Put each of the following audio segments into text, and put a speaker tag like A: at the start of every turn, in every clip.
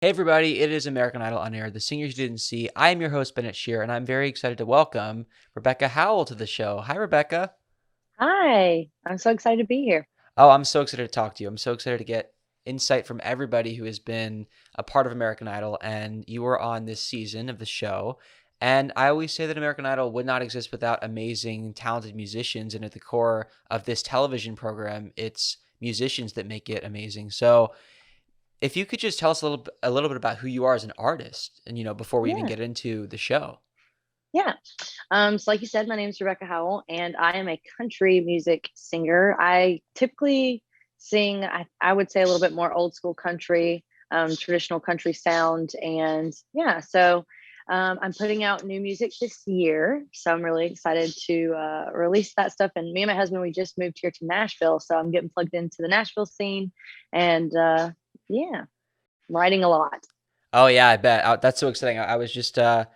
A: Hey everybody, it is American Idol Unaired, the singers you didn't see. I am your host, Bennett Shear, and I'm very excited to welcome Rebecca Howell to the show. Hi, Rebecca.
B: Hi, I'm so excited to be here.
A: Oh, I'm so excited to talk to you. I'm so excited to get insight from everybody who has been a part of American Idol, and you were on this season of the show. And I always say that American Idol would not exist without amazing, talented musicians, and at the core of this television program, it's musicians that make it amazing. So, if you could just tell us a little bit about who you are as an artist, and before we even
B: Yeah,
A: get into the show.
B: yeah. So like you said, my name is Rebecca Howell, and I am a country music singer. I typically sing, I would say, a little bit more old school country, traditional country sound, and yeah. I'm putting out new music this year, so I'm really excited to release that stuff. And me and my husband, we just moved here to Nashville, so I'm getting plugged into the Nashville scene, and yeah, writing a lot.
A: Oh yeah, I bet. That's so exciting. I was just talking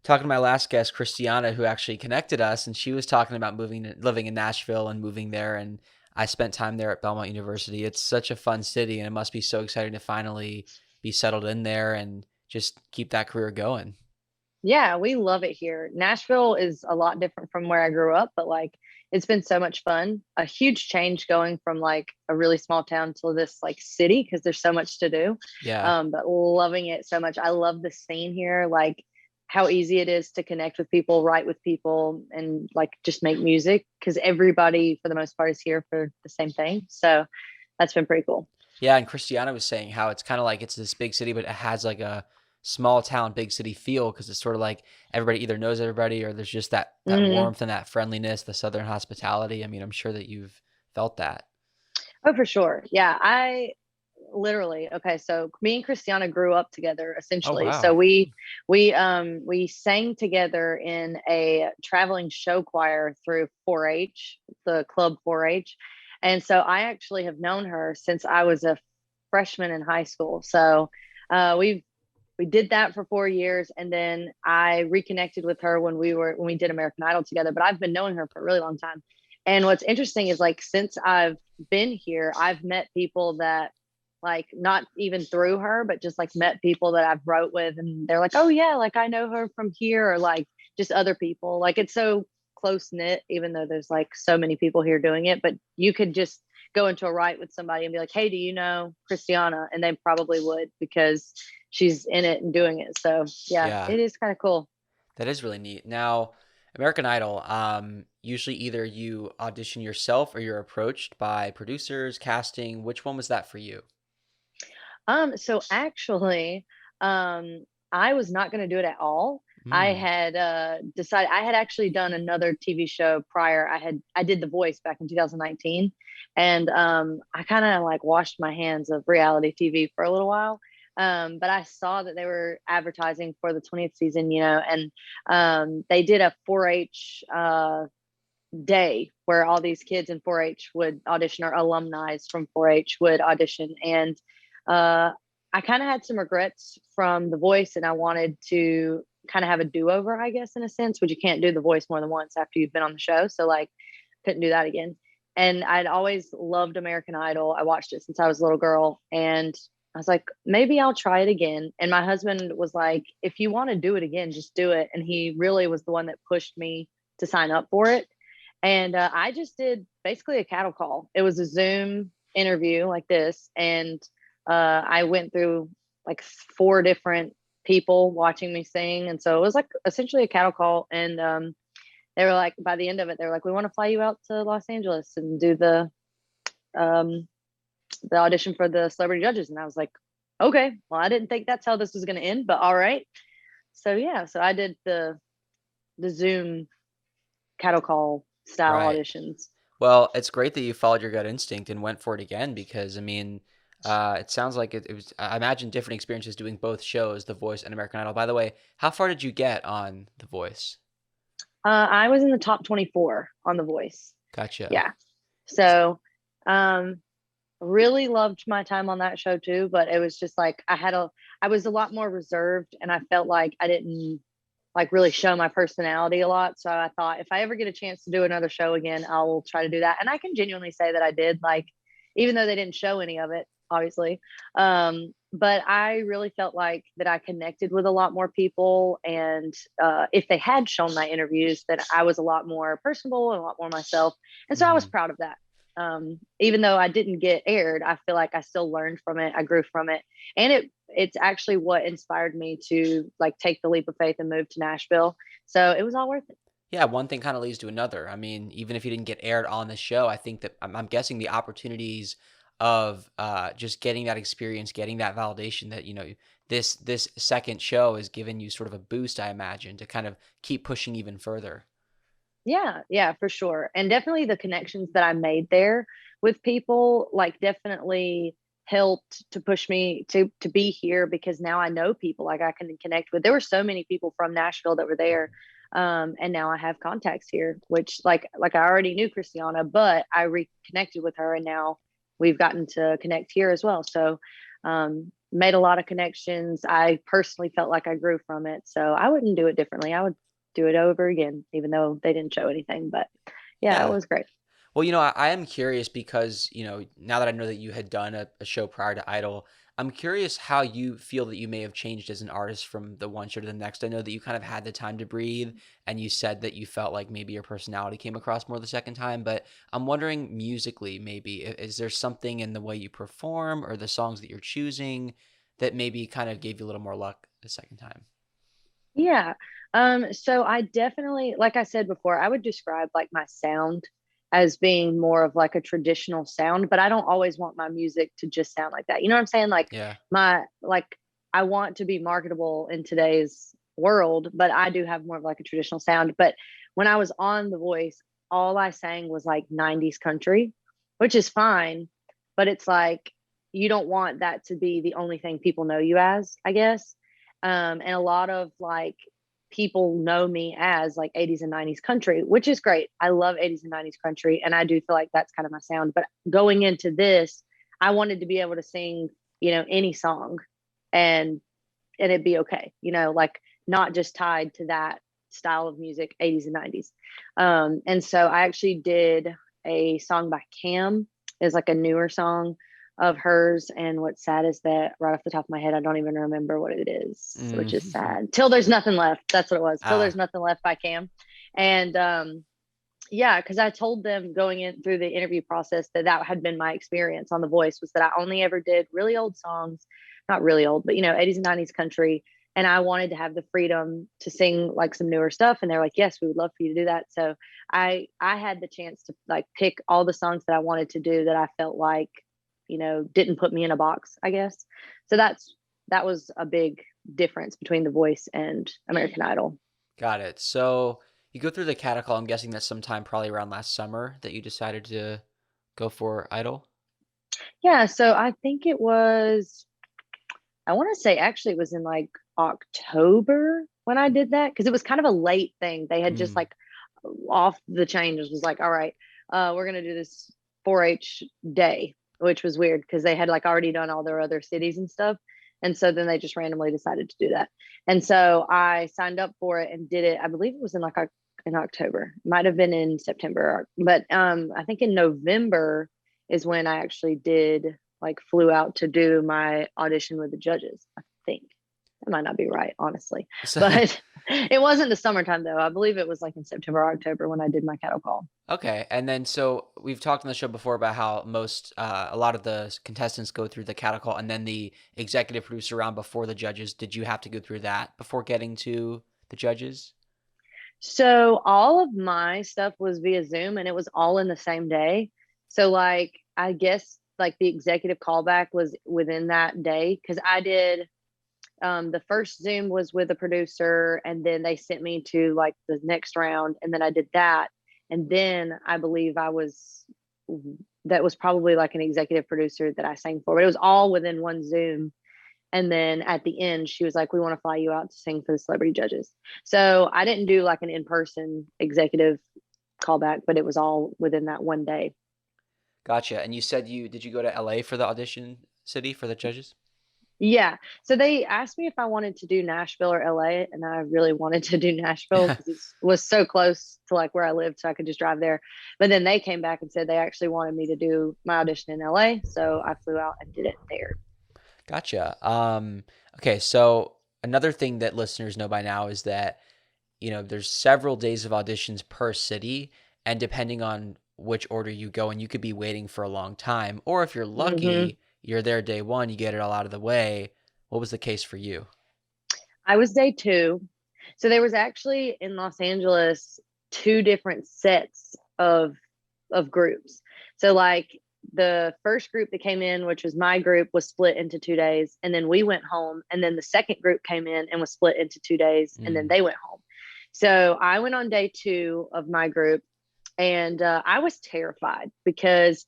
A: to my last guest, Christiana, who actually connected us, and she was talking about living in Nashville and moving there. And I spent time there at Belmont University. It's such a fun city, and it must be so exciting to finally be settled in there and just keep that career going.
B: Yeah, we love it here. Nashville is a lot different from where I grew up, but like it's been so much fun. A huge change going from like a really small town to this like city because there's so much to do.
A: Yeah.
B: But loving it so much. I love the scene here, like how easy it is to connect with people, write with people, and like just make music because everybody for the most part is here for the same thing. So that's been pretty cool.
A: Yeah, and Christiana was saying how it's kind of like it's this big city, but it has like a small town, big city feel because it's sort of like everybody either knows everybody or there's just that
B: Mhm.
A: warmth and that friendliness, the Southern hospitality. I mean, I'm sure that you've felt that.
B: Oh, for sure. Yeah, I literally okay. So me and Christiana grew up together
A: Oh
B: essentially. So
A: wow.
B: we sang together in a traveling show choir through 4-H, the club 4-H, and so I actually have known her since I was a freshman in high school. So we did that for 4 years, and then I reconnected with her when we did American Idol together. But I've been knowing her for a really long time. And what's interesting is like since I've been here, I've met people that like not even through her, but just like met people that I've wrote with, and they're like, "Oh yeah, like I know her from here," or like just other people. Like it's so close knit, even though there's like so many people here doing it. But you could just go into a write with somebody and be like, "Hey, do you know Christiana?" And they probably would because she's in it and doing it. So yeah,
A: Yeah,
B: it is kind of cool.
A: that is really neat. Now, American Idol, usually either you audition yourself or you're approached by producers, casting. Which one was that for you?
B: So actually, I was not going to do it at all. I
A: Mm.
B: had decided I had actually done another TV show prior. I did The Voice back in 2019, and I kind of like washed my hands of reality TV for a little while. But I saw that they were advertising for the 20th season, and they did a 4-H day where all these kids in 4-H would audition, or alumni from 4-H would audition. And uh, I kind of had some regrets from The Voice, and I wanted to kind of have a do-over, I guess, in a sense, which you can't do The Voice more than once after you've been on the show. So like, couldn't do that again. And I'd always loved American Idol. I watched it since I was a little girl, and I was like, maybe I'll try it again. And my husband was like, if you want to do it again, just do it. And he really was the one that pushed me to sign up for it. And I just did basically a cattle call. It was a Zoom interview like this. And I went through like four different people watching me sing. And so it was like essentially a cattle call. And they were like, by the end of it, they were like, we want to fly you out to Los Angeles and do um, the audition for the celebrity judges. And I was like, okay, well, I didn't think that's how this was going to end, but all right. So yeah, so I did the Zoom cattle call style
A: Right.
B: auditions.
A: Well, it's great that you followed your gut instinct and went for it again because, I mean, it sounds like it was, I imagine different experiences doing both shows, The Voice and American Idol. By the way, how far did you get on The Voice?
B: I was in the top 24 on The Voice.
A: Gotcha.
B: Yeah. So, um, really loved my time on that show too, but it was just like I was a lot more reserved, and I felt like I didn't like really show my personality a lot. So I thought if I ever get a chance to do another show again, I'll try to do that. And I can genuinely say that I did, like, even though they didn't show any of it. obviously. But I really felt like that I connected with a lot more people. And if they had shown my interviews, that I was a lot more personable and a lot more myself. And so I was
A: Hmm.
B: proud of that. Even though I didn't get aired, I feel like I still learned from it. I grew from it. And it's actually what inspired me to like take the leap of faith and move to Nashville. So it was all worth it.
A: Yeah, one thing kind of leads to another. I mean, even if you didn't get aired on the show, I think that I'm guessing the opportunities of just getting that experience, getting that validation that this second show has given you sort of a boost, I imagine, to kind of keep pushing even further.
B: Yeah, yeah, for sure. And definitely the connections that I made there with people like definitely helped to push me to be here, because now I know people like I can connect with. There were so many people from Nashville that were there. And now I have contacts here, which like I already knew Christiana, but I reconnected with her and now we've gotten to connect here as well. So made a lot of connections. I personally felt like I grew from it. So I wouldn't do it differently. I would do it over again, even though they didn't show anything. But yeah, it
A: Yeah.
B: was great.
A: Well, I am curious because, now that I know that you had done a show prior to Idol, I'm curious how you feel that you may have changed as an artist from the one show to the next. I know that you kind of had the time to breathe and you said that you felt like maybe your personality came across more the second time, but I'm wondering musically, maybe, is there something in the way you perform or the songs that you're choosing that maybe kind of gave you a little more luck the second time?
B: Yeah. So I definitely, like I said before, I would describe like my sound as being more of like a traditional sound, but I don't always want my music to just sound like that. You know what I'm saying? Like
A: Yeah.
B: like I want to be marketable in today's world, but I do have more of like a traditional sound. But when I was on The Voice, all I sang was like 90s country, which is fine, but it's like you don't want that to be the only thing people know you as, I guess. And a lot of like people know me as like 80s and 90s country, which is great. I love 80s and 90s country, and I do feel like that's kind of my sound. But going into this, I wanted to be able to sing, any song, and it'd be okay, like not just tied to that style of music, 80s and 90s. And so I actually did a song by Cam, is like a newer song of hers. And what's sad is that right off the top of my head, I don't even remember what it is, which is
A: Mm.
B: sad. Till There's Nothing Left. That's what it was. Till
A: Ah,
B: There's Nothing Left by Cam. And yeah, because I told them going in through the interview process that that had been my experience on The Voice, was that I only ever did really old songs, not really old, but 80s and 90s country. And I wanted to have the freedom to sing like some newer stuff. And they're like, yes, we would love for you to do that. So I had the chance to like pick all the songs that I wanted to do that I felt like, didn't put me in a box, I guess. So that was a big difference between The Voice and American Idol.
A: got it. So you go through the catacomb. I'm guessing that's sometime probably around last summer that you decided to go for Idol.
B: Yeah, so I think it was, I want to say actually it was in like October when I did that, because it was kind of a late thing. They had just
A: Mm.
B: like off the chain just was like, all right, we're gonna do this 4-H day, which was weird because they had like already done all their other cities and stuff. And so then they just randomly decided to do that. And so I signed up for it and did it. I believe it was in like in October, might have been in September, but I think in November is when I actually did like flew out to do my audition with the judges. I think that might not be right, honestly,
A: So,
B: but it wasn't the summertime though. I believe it was like in September, or October when I did my cattle call.
A: okay, and then so we've talked on the show before about how a lot of the contestants go through the catacomb and then the executive producer round before the judges. Did you have to go through that before getting to the judges?
B: So all of my stuff was via Zoom and it was all in the same day. So like I guess like the executive callback was within that day, because I did the first Zoom was with a producer, and then they sent me to like the next round, and then I did that. And then I believe that was probably like an executive producer that I sang for, but it was all within one Zoom. And then at the end, she was like, we want to fly you out to sing for the celebrity judges. So I didn't do like an in person executive callback, but it was all within that one day.
A: Gotcha. And you said you did you go to LA for the audition city for the judges?
B: Yeah. So they asked me if I wanted to do Nashville or LA, and I really wanted to do Nashville because it was so close to like where I lived, so I could just drive there. But then they came back and said they actually wanted me to do my audition in LA, so I flew out and did it there.
A: Gotcha. Okay, so another thing that listeners know by now is that, there's several days of auditions per city, and depending on which order you go in, you could be waiting for a long time. Or if you're
B: Hmm.
A: lucky, you're there day one, you get it all out of the way. What was the case for you?
B: I was day two. So there was actually in Los Angeles two different sets of groups. So like the first group that came in, which was my group, was split into 2 days, and then we went home. And then the second group came in and was split into 2 days, and then
A: Mm,
B: they went home. So I went on day two of my group, and I was terrified because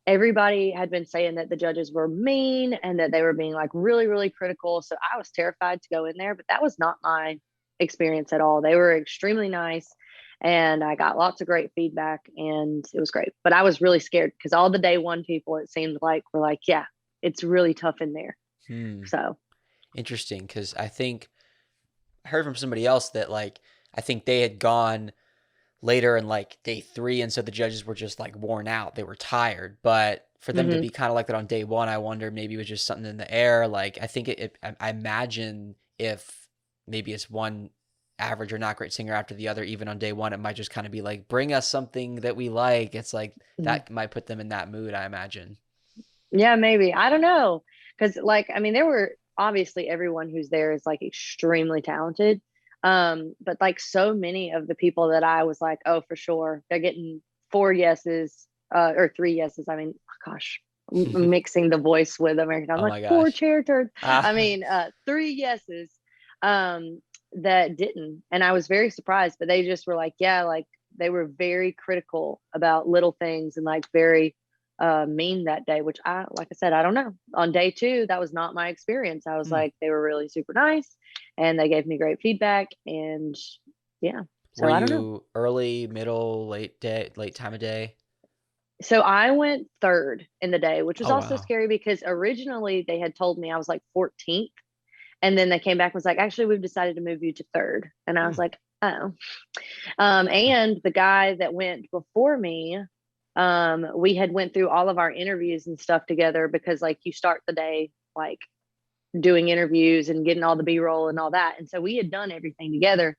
B: everybody had been saying that the judges were mean and that they were being like really, really critical. So I was terrified to go in there, but that was not my experience at all. They were extremely nice and I got lots of great feedback and it was great. But I was really scared because all the day one people, it seemed like, were like, yeah, it's really tough in there.
A: hmm.
B: So,
A: Interesting, because I heard from somebody else that I think they had gone later in like day three, and so the judges were just like worn out. They were tired. But for them to
B: mm-hmm,
A: be kind of like that on day one, I wonder maybe it was just something in the air. Like I think I imagine if maybe it's one average or not great singer after the other, even on day one, it might just kind of be like, bring us something that we like. It's like
B: mm-hmm.
A: that might put them in that mood, I imagine.
B: Yeah, maybe. I don't know. Because, like, I mean, there were obviously everyone who's there is like extremely talented. But like so many of the people that I was like, oh, for sure, they're getting four yeses, or three yeses. I mean, gosh, mixing the voice with American. I'm
A: Oh
B: like,
A: my
B: four
A: gosh.
B: chair turds. I
A: Ah.
B: mean, three yeses, that didn't. And I was very surprised, but they just were like, yeah, like they were very critical about little things and like very mean that day, which like I said, I don't know. On day two, that was not my experience. I was
A: Hmm.
B: like, they were really super nice and they gave me great feedback. And yeah,
A: Were
B: so I don't know.
A: you early, middle, late time of day?
B: So I went third in the day, which was
A: Oh
B: also
A: wow.
B: scary because originally they had told me I was like 14th. And then they came back and was like, actually, we've decided to move you to third. And I
A: Hmm.
B: was like, oh. And the guy that went before me, we had went through all of our interviews and stuff together because like you start the day like doing interviews and getting all the b-roll and all that, and so we had done everything together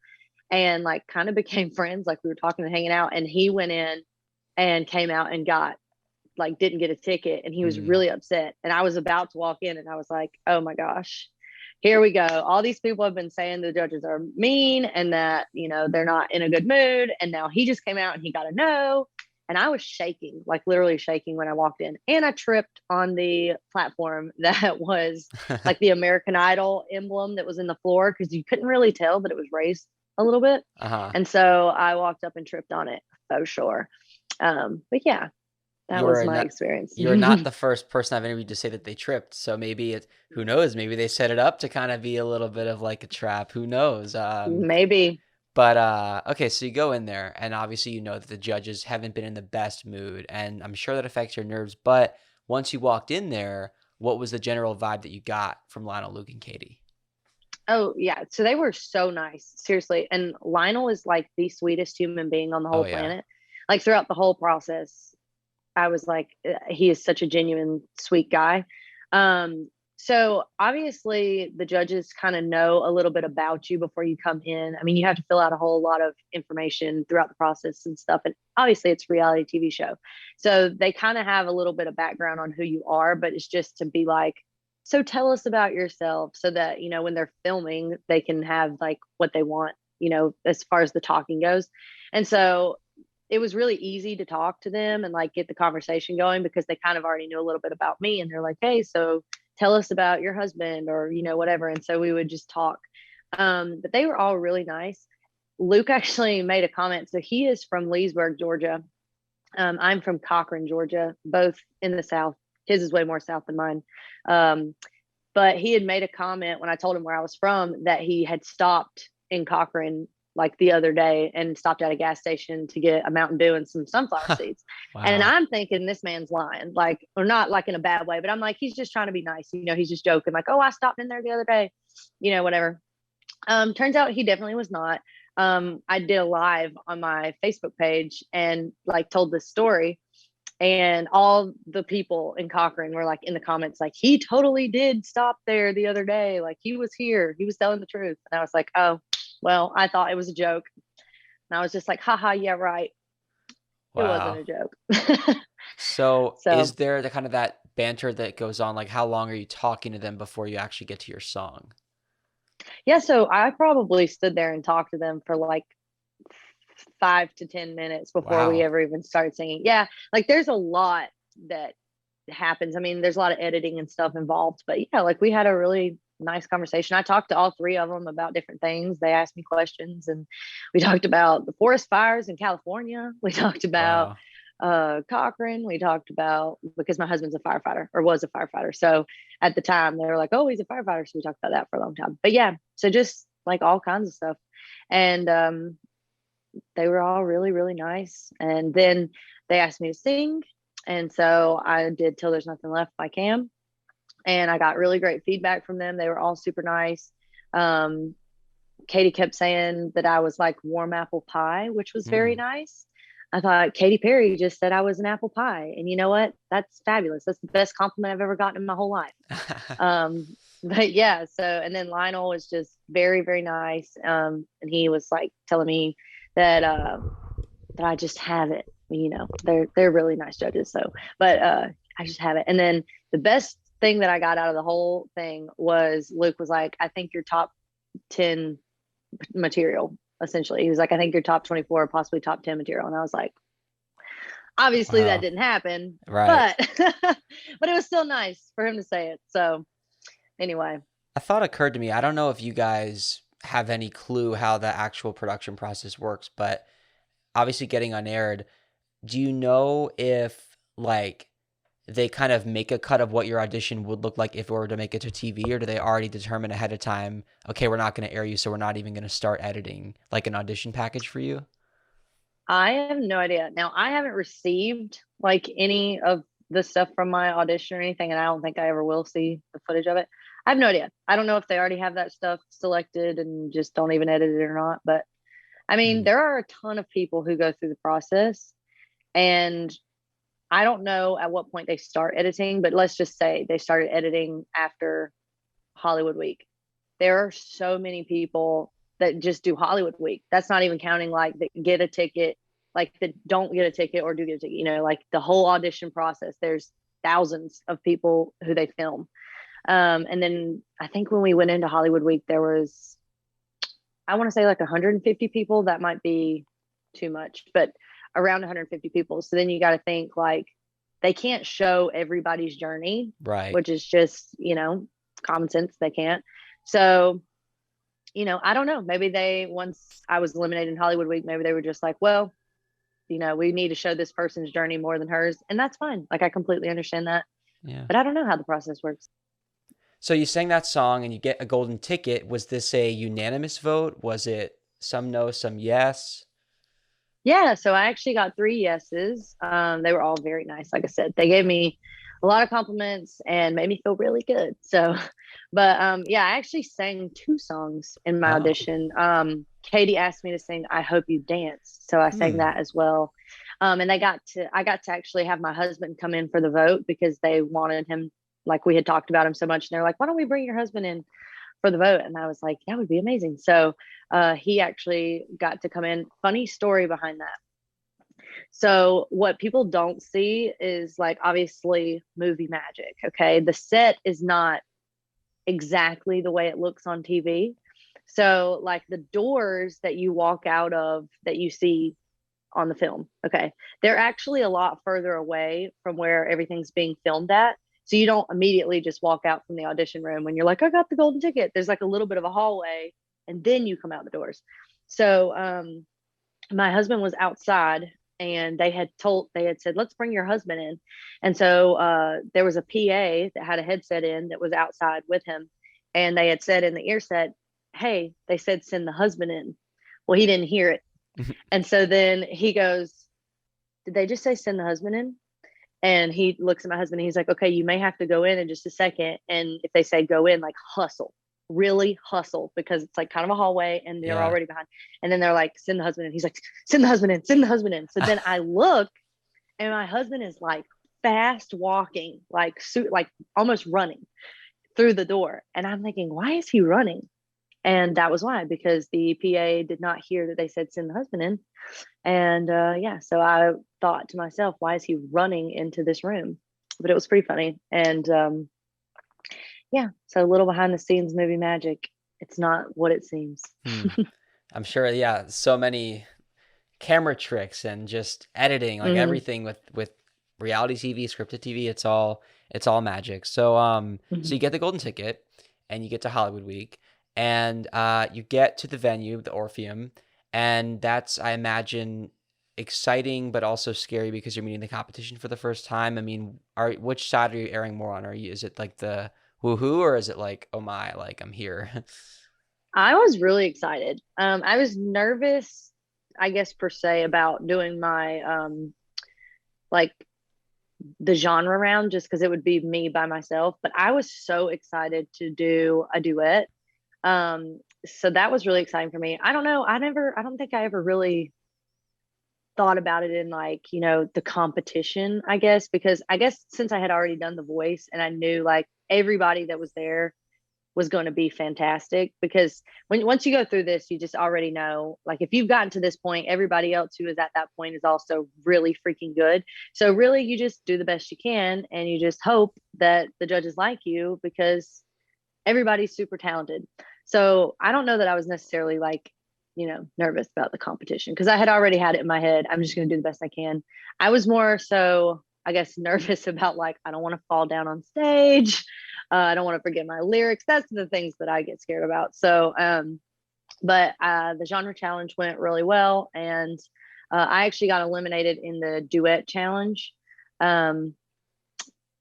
B: and like kind of became friends, like we were talking and hanging out, and he went in and came out and got like didn't get a ticket and he was
A: Hmm.
B: really upset, and I was about to walk in and I was like, oh my gosh, here we go. All these people have been saying the judges are mean and that, they're not in a good mood. And now he just came out and he got a no. And I was shaking, like literally shaking when I walked in. And I tripped on the platform that was like the American Idol emblem that was in the floor because you couldn't really tell that it was raised a little bit.
A: Uh-huh.
B: And so I walked up and tripped on it for sure. But yeah, that was
A: You're
B: my
A: not
B: experience.
A: you're not the first person I've interviewed to say that they tripped. So maybe who knows, maybe they set it up to kind of be a little bit of like a trap. Who knows?
B: Maybe.
A: But okay, so you go in there and obviously you know that the judges haven't been in the best mood and I'm sure that affects your nerves, but once you walked in there, what was the general vibe that you got from Lionel, Luke, and Katie?
B: Oh yeah, so they were so nice, seriously. And Lionel is like the sweetest human being on the
A: Oh
B: whole
A: yeah.
B: planet. Like throughout the whole process, I was like, he is such a genuine, sweet guy. So obviously the judges kind of know a little bit about you before you come in. I mean, you have to fill out a whole lot of information throughout the process and stuff. And obviously it's a reality TV show. So they kind of have a little bit of background on who you are, but it's just to be like, so tell us about yourself so that, when they're filming, they can have like what they want, as far as the talking goes. And so it was really easy to talk to them and like get the conversation going because they kind of already knew a little bit about me and they're like, hey, so tell us about your husband or whatever, and so we would just talk. But they were all really nice. Luke actually made a comment, so he is from Leesburg, Georgia. I'm from Cochran, Georgia, both in the South. His is way more South than mine. um, but he had made a comment when I told him where I was from that he had stopped in Cochran like the other day and stopped at a gas station to get a Mountain Dew and some sunflower seeds. And
A: Wow.
B: I'm thinking this man's lying, like, or not like in a bad way, but I'm like, he's just trying to be nice. He's just joking, like, oh, I stopped in there the other day, whatever. Turns out he definitely was not. I did a live on my Facebook page and like told this story, and all the people in Cochrane were like in the comments, like, he totally did stop there the other day. Like, he was here. He was telling the truth. And I was like, oh, well, I thought it was a joke. And I was just like, haha, yeah, right. It wasn't
A: Wow.
B: a joke.
A: So
B: So,
A: is there the kind of that banter that goes on? Like how long are you talking to them before you actually get to your song?
B: yeah, so I probably stood there and talked to them for like 5 to 10 minutes before we
A: Wow.
B: ever even started singing. Yeah, like there's a lot that happens. I mean, there's a lot of editing and stuff involved, but yeah, like we had a really nice conversation. I talked to all three of them about different things. They asked me questions, and we talked about the forest fires in California. We talked about
A: Wow.
B: Cochrane. We talked about, because my husband's a firefighter, or was a firefighter. So at the time they were like, oh, he's a firefighter. So we talked about that for a long time. But yeah, so just like all kinds of stuff. And they were all really, really nice. And then they asked me to sing. And so I did Till There's Nothing Left by Cam. And I got really great feedback from them. They were all super nice. Um, Katie kept saying that I was like warm apple pie, which was very
A: Mm.
B: nice. I thought Katy Perry just said I was an apple pie. And you know what? That's fabulous. That's the best compliment I've ever gotten in my whole life. Um, but yeah, so, and then Lionel was just very, very nice. And he was like telling me that, that I just have it. They're really nice judges. So, but I just have it. And then the best thing that I got out of the whole thing was Luke was like, I think your top 10 material, essentially. He was like, I think your top 24, possibly top 10 material. And I was like, obviously that
A: Wow.
B: didn't happen,
A: Right.
B: but but it was still nice for him to say it. So anyway.
A: A thought occurred to me. I don't know if you guys have any clue how the actual production process works, but obviously getting unaired, do you know if like they kind of make a cut of what your audition would look like if it were to make it to TV, or do they already determine ahead of time, okay, we're not going to air you, so we're not even going to start editing like an audition package for you?
B: I have no idea. Now, I haven't received like any of the stuff from my audition or anything, and I don't think I ever will see the footage of it. I have no idea. I don't know if they already have that stuff selected and just don't even edit it or not. But I mean,
A: Mm.
B: there are a ton of people who go through the process, and I don't know at what point they start editing, but let's just say they started editing after Hollywood Week. There are so many people that just do Hollywood Week. That's not even counting like that get a ticket, like that don't get a ticket or do get a ticket, like the whole audition process. There's thousands of people who they film. And then I think when we went into Hollywood Week, there was, I want to say like 150 people. That might be too much, but around 150 people. So then you got to think like they can't show everybody's journey,
A: Right.
B: which is just, common sense. They can't. So, I don't know. Maybe once I was eliminated in Hollywood Week, maybe they were just like, well, we need to show this person's journey more than hers. And that's fine. Like, I completely understand that.
A: Yeah.
B: But I don't know how the process works.
A: So you sang that song and you get a golden ticket. Was this a unanimous vote? Was it some no, some yes?
B: Yeah, so I actually got three yeses. They were all very nice. Like I said, they gave me a lot of compliments and made me feel really good. So, but yeah, I actually sang two songs in my
A: Oh.
B: audition. Katie asked me to sing "I Hope You Dance," so I sang
A: Hmm.
B: that as well. And I got to actually have my husband come in for the vote because they wanted him, like we had talked about him so much, and they're like, "Why don't we bring your husband in for the vote?" And I was like, that would be amazing. So he actually got to come in. Funny story behind that. So what people don't see is like obviously movie magic. Okay. The set is not exactly the way it looks on TV. So like the doors that you walk out of that you see on the film, okay, they're actually a lot further away from where everything's being filmed at. So you don't immediately just walk out from the audition room when you're like, I got the golden ticket. There's like a little bit of a hallway and then you come out the doors. So my husband was outside and they had said, let's bring your husband in. And so there was a PA that had a headset in that was outside with him. And they had said in the ear set, hey, they said, send the husband in. Well, he didn't hear it. And so then he goes, did they just say send the husband in? And he looks at my husband and he's like, okay, you may have to go in just a second. And if they say go in, like hustle, really hustle, because it's like kind of a hallway and they're
A: Yeah.
B: already behind. And then they're like, send the husband in. He's like, send the husband in, send the husband in. So then I look and my husband is like fast walking, like almost running through the door. And I'm thinking, why is he running? And that was why, because the PA did not hear that they said send the husband in. And yeah, so I thought to myself, why is he running into this room? But it was pretty funny. And yeah, so a little behind the scenes movie magic. It's not what it seems.
A: Hmm. I'm sure, yeah, so many camera tricks and just editing, like
B: Hmm.
A: everything with reality TV, scripted TV, it's all magic. So so
B: Hmm.
A: you get the golden ticket and you get to Hollywood Week and you get to the venue, the Orpheum, and that's, I imagine, exciting but also scary because you're meeting the competition for the first time. I mean, are which side are you airing more on? Is it like the woohoo or is it like, oh my, like I'm here?
B: I was really excited. I was nervous, I guess per se, about doing my like the genre round just because it would be me by myself. But I was so excited to do a duet. So that was really exciting for me. I don't know. I don't think I ever really thought about it in like, the competition, I guess, because I guess since I had already done the voice and I knew like everybody that was there was going to be fantastic, because once you go through this, you just already know, like if you've gotten to this point, everybody else who is at that point is also really freaking good. So really you just do the best you can and you just hope that the judges like you, because everybody's super talented. So I don't know that I was necessarily like, nervous about the competition, because I had already had it in my head. I'm just going to do the best I can. I was more so, I guess, nervous about like, I don't want to fall down on stage. I don't want to forget my lyrics. That's the things that I get scared about. So, but the genre challenge went really well. And I actually got eliminated in the duet challenge. Um,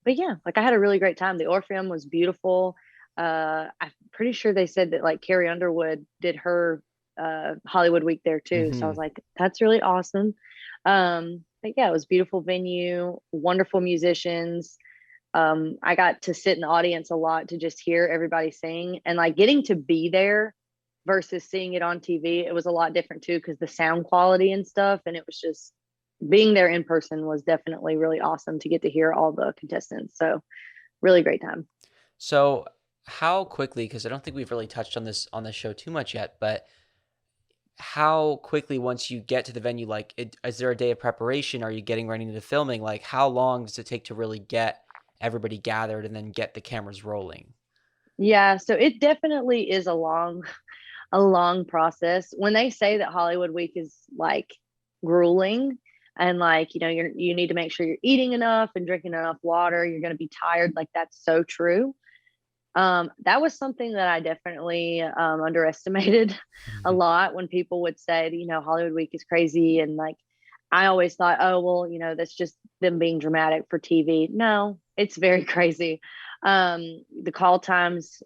B: but yeah, like I had a really great time. The Orpheum was beautiful. I'm pretty sure they said that like Carrie Underwood did her Hollywood week there too. So I
A: Hmm.
B: was like, that's really awesome. But yeah, it was a beautiful venue, wonderful musicians. I got to sit in the audience a lot to just hear everybody sing, and like getting to be there versus seeing it on TV. It was a lot different too, because the sound quality and stuff. And it was just being there in person was definitely really awesome to get to hear all the contestants. So really great time.
A: So how quickly, because I don't think we've really touched on this show too much yet, but how quickly once you get to the venue, like is there a day of preparation? Are you getting ready to filming? Like how long does it take to really get everybody gathered and then get the cameras rolling?
B: Yeah, so it definitely is a long process. When they say that Hollywood Week is like grueling, and like, you need to make sure you're eating enough and drinking enough water, you're going to be tired, like that's so true. That was something that I definitely underestimated a lot, when people would say, Hollywood Week is crazy. And like, I always thought, oh, well, that's just them being dramatic for TV. No, it's very crazy. The call times,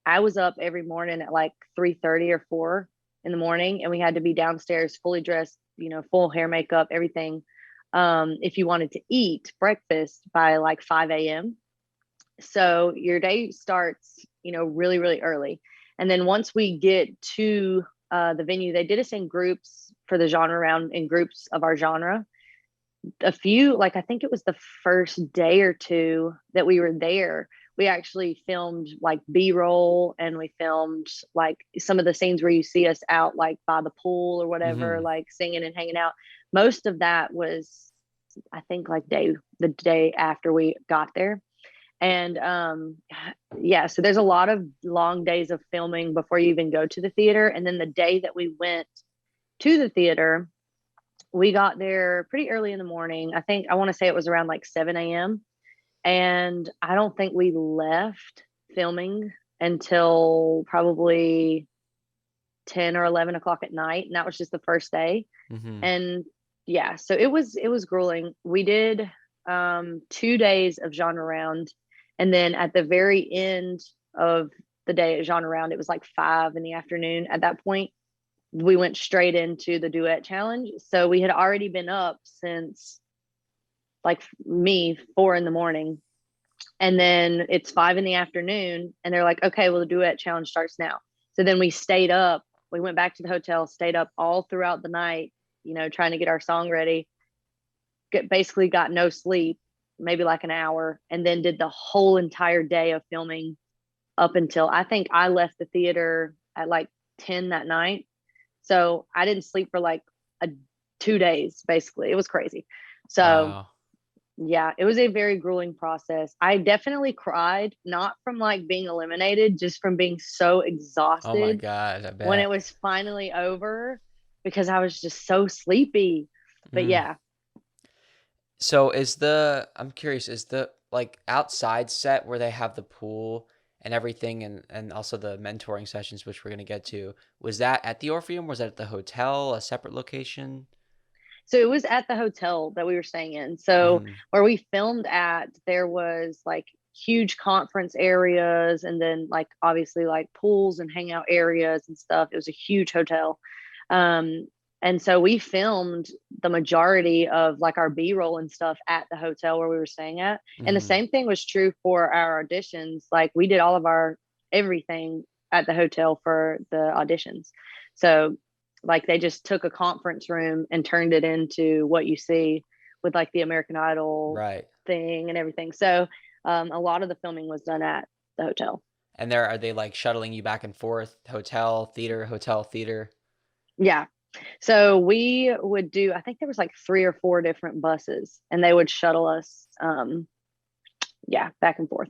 B: I was up every morning at like 3:30 or 4 in the morning, and we had to be downstairs fully dressed, full hair, makeup, everything. If you wanted to eat breakfast by like 5 a.m. So your day starts, really, really early. And then once we get to the venue, they did us in groups for the genre round, in groups of our genre. A few, like I think it was the first day or two that we were there, we actually filmed like B-roll, and we filmed like some of the scenes where you see us out like by the pool or whatever,
A: Hmm.
B: like singing and hanging out. Most of that was, I think, like the day after we got there. And yeah, so there's a lot of long days of filming before you even go to the theater. And then the day that we went to the theater, we got there pretty early in the morning. I want to say it was around like 7 a.m. And I don't think we left filming until probably 10 or 11 o'clock at night. And that was just the first day.
A: Hmm.
B: And yeah, so it was grueling. We did 2 days of genre round, and then at the very end of the day at genre round, it was like 5 in the afternoon at that point. we went straight into the duet challenge. So we had already been up since like me 4 in the morning, and then it's 5 in the afternoon, and they're like, okay, well the duet challenge starts now. So then we stayed up. We went back to the hotel, stayed up all throughout the night, trying to get our song ready. Basically got no sleep, maybe like an hour, and then did the whole entire day of filming up until I think I left the theater at like 10 that night. So I didn't sleep for like a 2 days, basically. It was crazy. So
A: Wow.
B: yeah, it was a very grueling process. I definitely cried, not from like being eliminated, just from being so
A: Oh my
B: exhausted
A: God, I
B: when it
A: bet.
B: was finally over, because I was just so sleepy. But
A: Mm.
B: yeah.
A: So I'm curious, is the like outside set where they have the pool and everything and also the mentoring sessions, which we're gonna get to, was that at the Orpheum? Was that at the hotel, a separate location?
B: So it was at the hotel that we were staying in. So
A: Hmm.
B: where we filmed at, there was like huge conference areas, and then like obviously like pools and hangout areas and stuff. It was a huge hotel. Um, and so we filmed the majority of like our B-roll and stuff at the hotel where we were staying at. And the
A: Hmm.
B: same thing was true for our auditions. Like we did all of our everything at the hotel for the auditions. So like they just took a conference room and turned it into what you see with like the American Idol
A: Right.
B: thing and everything. So a lot of the filming was done at the hotel.
A: And there are they like shuttling you back and forth, hotel, theater?
B: Yeah. So we would do, I think there was like 3 or 4 different buses, and they would shuttle us, yeah, back and forth.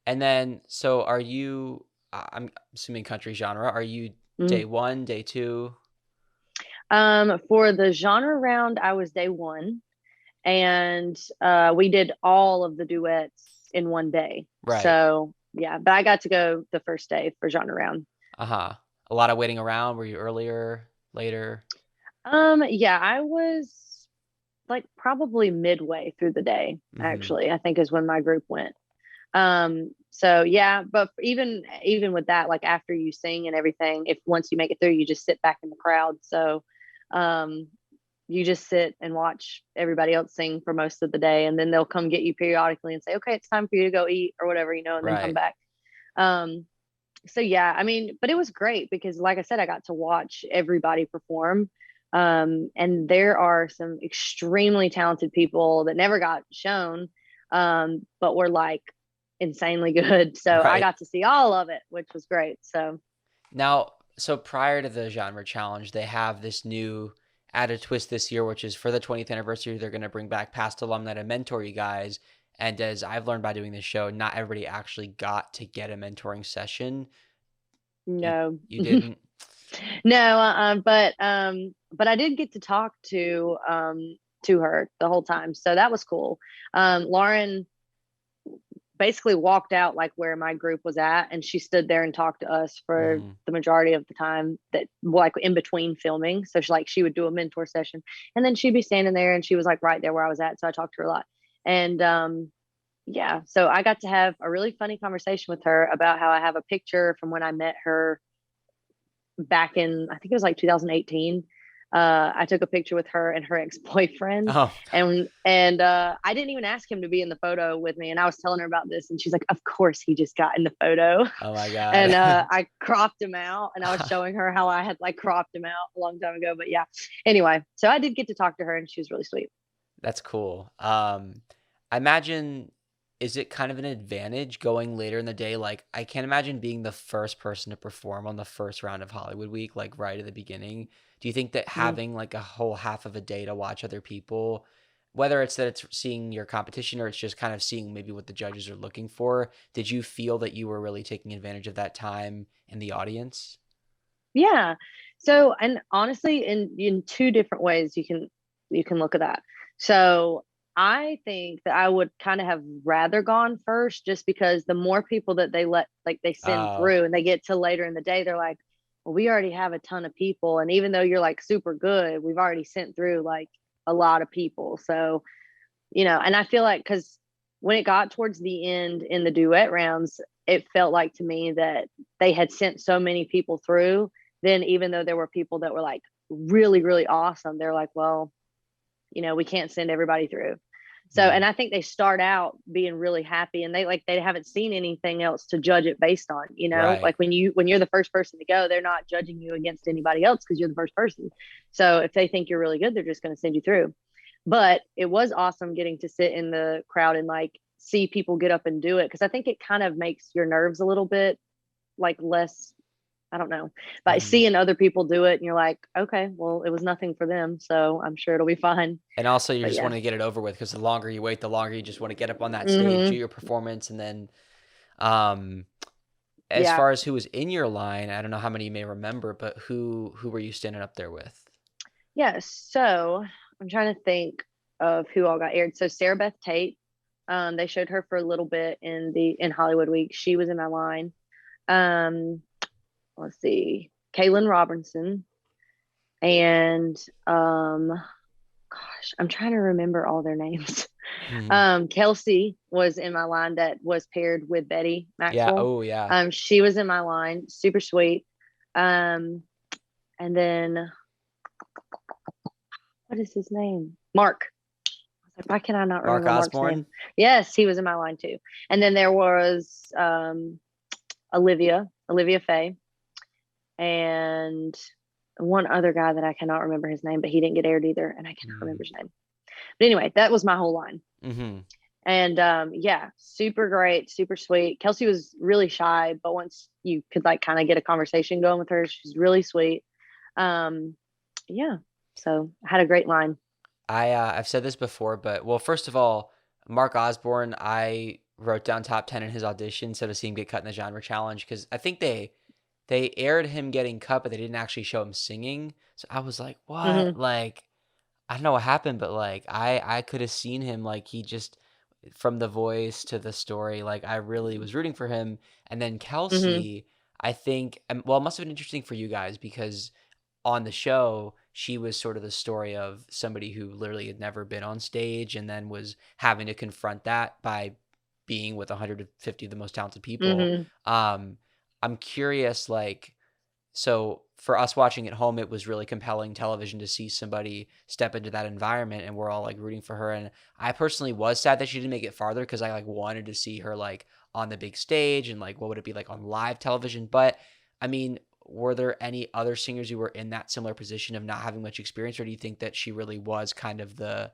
A: And then so are you I'm assuming country genre. Are you
B: Mm.
A: day one, day two?
B: For the genre round, I was day one, and we did all of the duets in one day.
A: Right.
B: So yeah, but I got to go the first day for genre round.
A: Uh-huh. A lot of waiting around. Were you earlier, later?
B: Yeah, I was like probably midway through the day,
A: Hmm.
B: actually, I think is when my group went. So yeah, but even with that, like after you sing and everything, if once you make it through, you just sit back in the crowd. So um you just sit and watch everybody else sing for most of the day, and then they'll come get you periodically and say, okay, it's time for you to go eat or whatever, and then come
A: Right.
B: back. um so yeah, I mean, but it was great because like I said, I got to watch everybody perform. And there are some extremely talented people that never got shown, but were like insanely good. So I
A: Right.
B: got to see all of it, which was great. So
A: Now, so prior to the genre challenge, they have this new added twist this year, which is for the 20th anniversary, they're going to bring back past alumni to mentor you guys. And as I've learned by doing this show, not everybody actually got to get a mentoring session. You
B: no.
A: you didn't?
B: No, but I did get to talk to her the whole time, so that was cool. Lauren basically walked out like where my group was at, and she stood there and talked to us for
A: Hmm.
B: the majority of the time, that like in between filming. So she would do a mentor session, and then she'd be standing there, and she was like right there where I was at, so I talked to her a lot. And yeah, so I got to have a really funny conversation with her about how I have a picture from when I met her back in, I think it was like 2018. I took a picture with her and her ex-boyfriend,
A: Oh,
B: and I didn't even ask him to be in the photo with me. And I was telling her about this, and she's like, "Of course, he just got in the photo."
A: oh my God.
B: And I cropped him out, and I was showing her how I had like cropped him out a long time ago. But yeah, anyway, so I did get to talk to her, and she was really sweet.
A: That's cool. I imagine, is it kind of an advantage going later in the day? Like, I can't imagine being the first person to perform on the first round of Hollywood Week, like right at the beginning. Do you think that
B: Mm.
A: having like a whole half of a day to watch other people, whether it's that it's seeing your competition or it's just kind of seeing maybe what the judges are looking for, did you feel that you were really taking advantage of that time in the audience?
B: Yeah. So, and honestly, in two different ways you can look at that. So, I think that I would kind of have rather gone first, just because the more people that they send
A: Oh,
B: through, and they get to later in the day, they're like, well, we already have a ton of people, and even though you're like super good, we've already sent through like a lot of people. So, and I feel like, because when it got towards the end in the duet rounds, it felt like to me that they had sent so many people through then even though there were people that were like really, really awesome, they're like, well, we can't send everybody through. So, and
A: Mm,
B: I think they start out being really happy, and they haven't seen anything else to judge it based on,
A: right.
B: like when you're the first person to go, they're not judging you against anybody else because you're the first person. So if they think you're really good, they're just going to send you through. But it was awesome getting to sit in the crowd and like see people get up and do it, because I think it kind of makes your nerves a little bit like less, I don't know, but
A: Mhm.
B: seeing other people do it and you're like, okay, well, it was nothing for them, so I'm sure it'll be fine.
A: And also, you
B: But
A: just
B: yeah.
A: want to get it over with because the longer you wait, the longer you just want to get up on that stage, do
B: Hmm.
A: your performance, and then, um, as
B: Yeah.
A: far as who was in your line, I don't know how many you may remember, but who were you standing up there with?
B: Yeah. So I'm trying to think of who all got aired. So Sarah Beth Tate, they showed her for a little bit in Hollywood Week. She was in my line. Um, let's see, Kaylin Robinson, and gosh, I'm trying to remember all their names.
A: Mhm.
B: Kelsey was in my line that was paired with Betty
A: Yeah.
B: Maxwell.
A: Oh, yeah.
B: She was in my line, super sweet. Um, and then what is his name? Mark. Like, why can I not
A: Mark
B: remember Mark's name?
A: Osborne.
B: Yes, he was in my line too. And then there was Olivia Faye, and one other guy that I cannot remember his name, but he didn't get aired either, and I cannot remember his name. But anyway, that was my whole line.
A: Mm-hmm.
B: And yeah, super great, super sweet. Kelsey was really shy, but once you could like kind of get a conversation going with her, she's really sweet. Um, yeah, so I had a great line.
A: I've said this before, but well, first of all, Mark Osborne, I wrote down top 10 in his audition, so to see him get cut in the genre challenge, because I think they aired him getting cut, but they didn't actually show him singing. So I was like, what?
B: Mm-hmm,
A: Like, I don't know what happened, but like I could have seen him, like he just, from the voice to the story, like I really was rooting for him. And then
B: mm-hmm,
A: Kelsey, I think, well, it must have been interesting for you guys because on the show, she was sort of the story of somebody who literally had never been on stage and then was having to confront that by being with 150 of the most talented people.
B: mm-hmm.
A: Um, I'm curious, like, so for us watching at home, it was really compelling television to see somebody step into that environment, and we're all like rooting for her. And I personally was sad that she didn't make it farther because I like wanted to see her like on the big stage and like what would it be like on live television. But I mean, were there any other singers who were in that similar position of not having much experience, or do you think that she really was kind of the,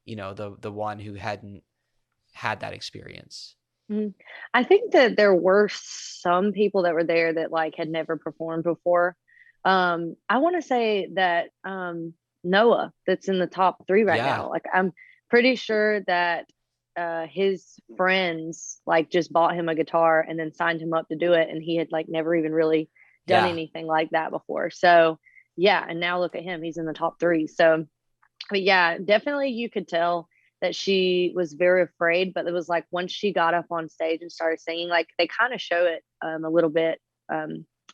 A: the one who hadn't had that experience?
B: Mhm. I think that there were some people that were there that like had never performed before. I want to say that Noah, that's in the top three right
A: Yeah,
B: now. Like I'm pretty sure that his friends like just bought him a guitar and then signed him up to do it, and he had like never even really done
A: yeah,
B: anything like that before. So yeah, and now look at him, he's in the top three. So but yeah, definitely you could tell that she was very afraid, but it was like once she got up on stage and started singing, like they kind of show it a little bit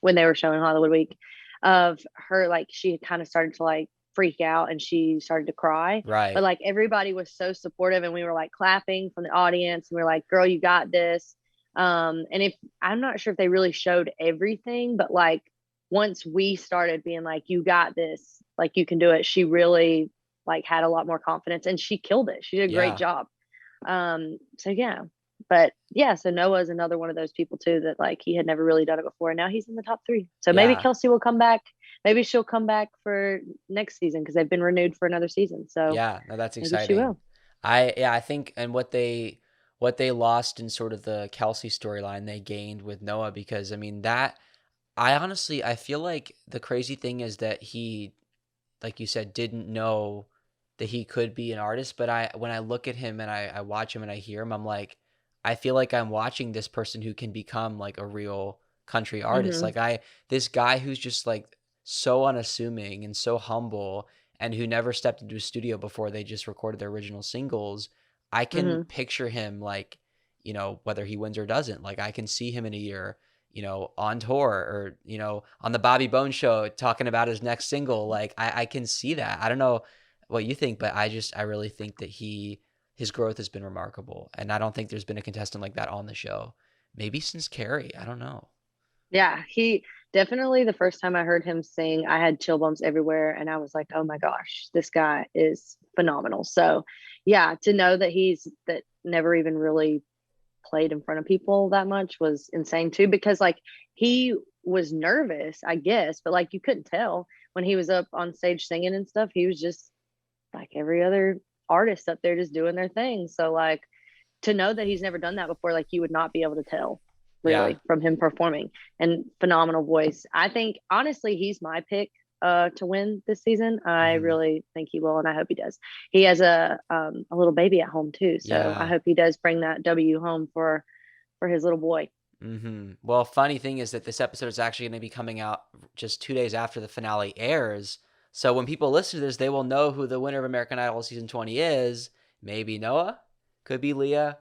B: when they were showing Hollywood Week of her, like she kind of started to like freak out and she started to cry. But
A: right.
B: like everybody was so supportive and we were like clapping from the audience and we were like, girl, you got this. And if I'm not sure if they really showed everything, but like once we started being like, you got this, like you can do it, she really like had a lot more confidence and she killed it. She did a great
A: Yeah,
B: job. So yeah. But yeah, so Noah is another one of those people too that like he had never really done it before. And now he's in the top three. So maybe
A: yeah,
B: Kelsey will come back. Maybe she'll come back for next season because they've been renewed for another season. So
A: yeah. No, that's
B: maybe she
A: exciting.
B: will.
A: I think, and what they lost in sort of the Kelsey storyline, they gained with Noah, because I mean that I honestly I feel like the crazy thing is that he, like you said, didn't know that he could be an artist. But I when I look at him and I watch him and I hear him, I'm like, I feel like I'm watching this person who can become like a real country artist.
B: Mm-hmm.
A: Like this guy who's just like so unassuming and so humble and who never stepped into a studio before they just recorded their original singles. I can
B: Mm-hmm.
A: picture him like, whether he wins or doesn't. Like I can see him in a year, on tour or, on the Bobby Bones show talking about his next single. Like I can see that. I don't know what you think, but I really think that his growth has been remarkable. And I don't think there's been a contestant like that on the show. Maybe since Carrie. I don't know.
B: Yeah, Definitely the first time I heard him sing, I had chill bumps everywhere and I was like, "Oh my gosh, this guy is phenomenal." So, yeah, to know that he's that never even really played in front of people that much was insane too because like he was nervous, I guess, but like you couldn't tell when he was up on stage singing and stuff. He was just like every other artist up there just doing their thing. So like to know that he's never done that before, like you would not be able to tell
A: Yeah.
B: really from him performing and phenomenal voice. I think honestly, he's my pick to win this season. I
A: Hmm.
B: really think he will, and I hope he does. He has a little baby at home too, so I
A: Yeah.
B: hope he does bring that W home for his little boy.
A: Well, funny thing is that this episode is actually going to be coming out just 2 days after the finale airs. So when people listen to this, they will know who the winner of American Idol season 20 is. Maybe Noah, could be Leah,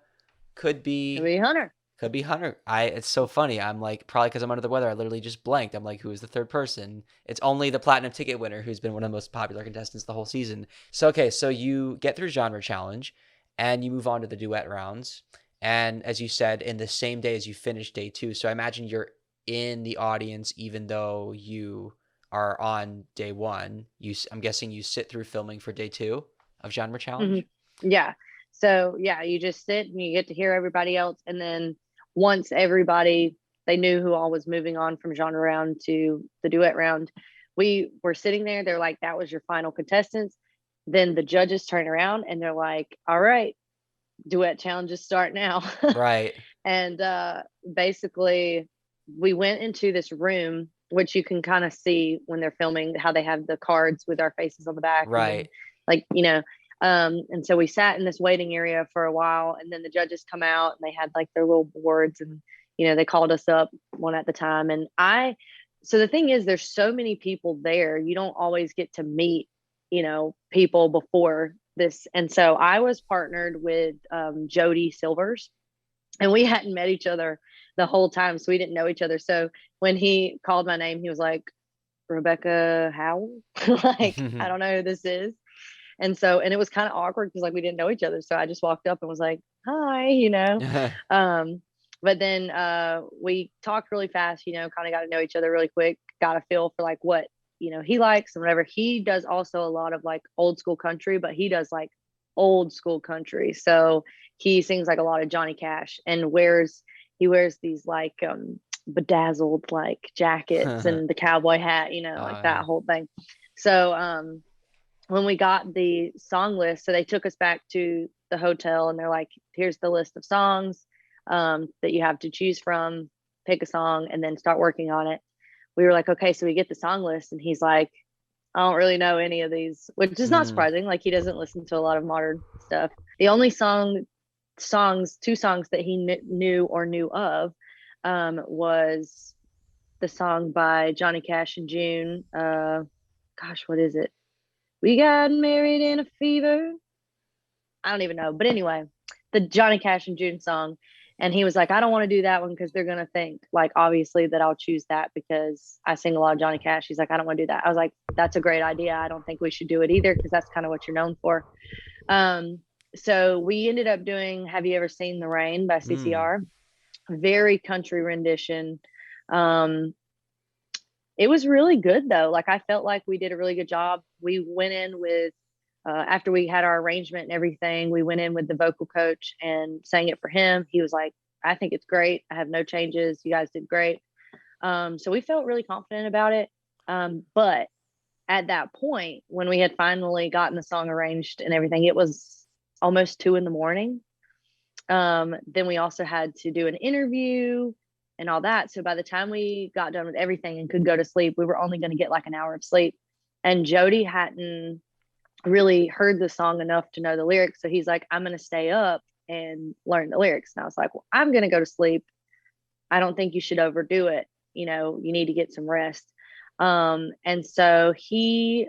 A: could
B: It'll
A: be
B: be Hunter.
A: could be Hunter. It's so funny. I'm like, probably because I'm under the weather, I literally just blanked. I'm like, who is the third person? It's only the platinum ticket winner who's been one of the most popular contestants the whole season. So okay, so you get through genre challenge and you move on to the duet rounds. And as you said, in the same day as you finish day two. So I imagine you're in the audience even though you are on day one. I'm guessing you sit through filming for day two of genre
B: Hmm.
A: challenge.
B: Yeah. So yeah, you just sit and you get to hear everybody else, and then once everybody they knew who all was moving on from genre round to the duet round, we were sitting there. They're like, "That was your final contestants." Then the judges turn around and they're like, "All right, duet challenges start now."
A: Right.
B: And basically, we went into this room, which you can kind of see when they're filming how they have the cards with our faces on the back, and then
A: Right.
B: like and so we sat in this waiting area for a while, and then the judges come out and they had like their little boards, and they called us up one at the time, and I. So the thing is, there's so many people there, you don't always get to meet people before this. And so I was partnered with Jody Silvers, and we hadn't met each other the whole time, so we didn't know each other. So when he called my name, he was like, Rebecca Howell. Like, I don't know who this is. And it was kind of awkward because like we didn't know each other. So I just walked up and was like, hi. Um, but then we talked really fast, kind of got to know each other really quick, got a feel for like what, he likes and whatever. He does also a lot of like old school country, but he does like old school country. So he sings like a lot of Johnny Cash and he wears these like bedazzled like jackets and the cowboy hat, like
A: Yeah.
B: that whole thing. So when we got the song list, so they took us back to the hotel and they're like, here's the list of songs that you have to choose from, pick a song, and then start working on it. We were like, okay, so we get the song list, and he's like, I don't really know any of these, which is not
A: Hmm.
B: surprising. Like he doesn't listen to a lot of modern stuff. The only two songs that he knew or knew of was the song by Johnny Cash and June. Gosh, what is it? We got married in a fever. I don't even know. But anyway, the Johnny Cash and June song. And he was like, I don't want to do that one because they're going to think, like, obviously, that I'll choose that because I sing a lot of Johnny Cash. He's like, I don't want to do that. I was like, that's a great idea. I don't think we should do it either because that's kind of what you're known for. Um, so we ended up doing Have You Ever Seen the Rain by
A: Hmm.
B: CCR? Very country rendition. Um, it was really good though. Like I felt like we did a really good job. We went in with after we had our arrangement and everything, we went in with the vocal coach and sang it for him. He was like, I think it's great. I have no changes. You guys did great. So we felt really confident about it. But at that point, when we had finally gotten the song arranged and everything, it was almost 2 a.m. Then we also had to do an interview and all that. So by the time we got done with everything and could go to sleep, we were only going to get like an hour of sleep. And Jody hadn't really heard the song enough to know the lyrics. So he's like, I'm going to stay up and learn the lyrics. And I was like, well, I'm going to go to sleep. I don't think you should overdo it. You need to get some rest. And so he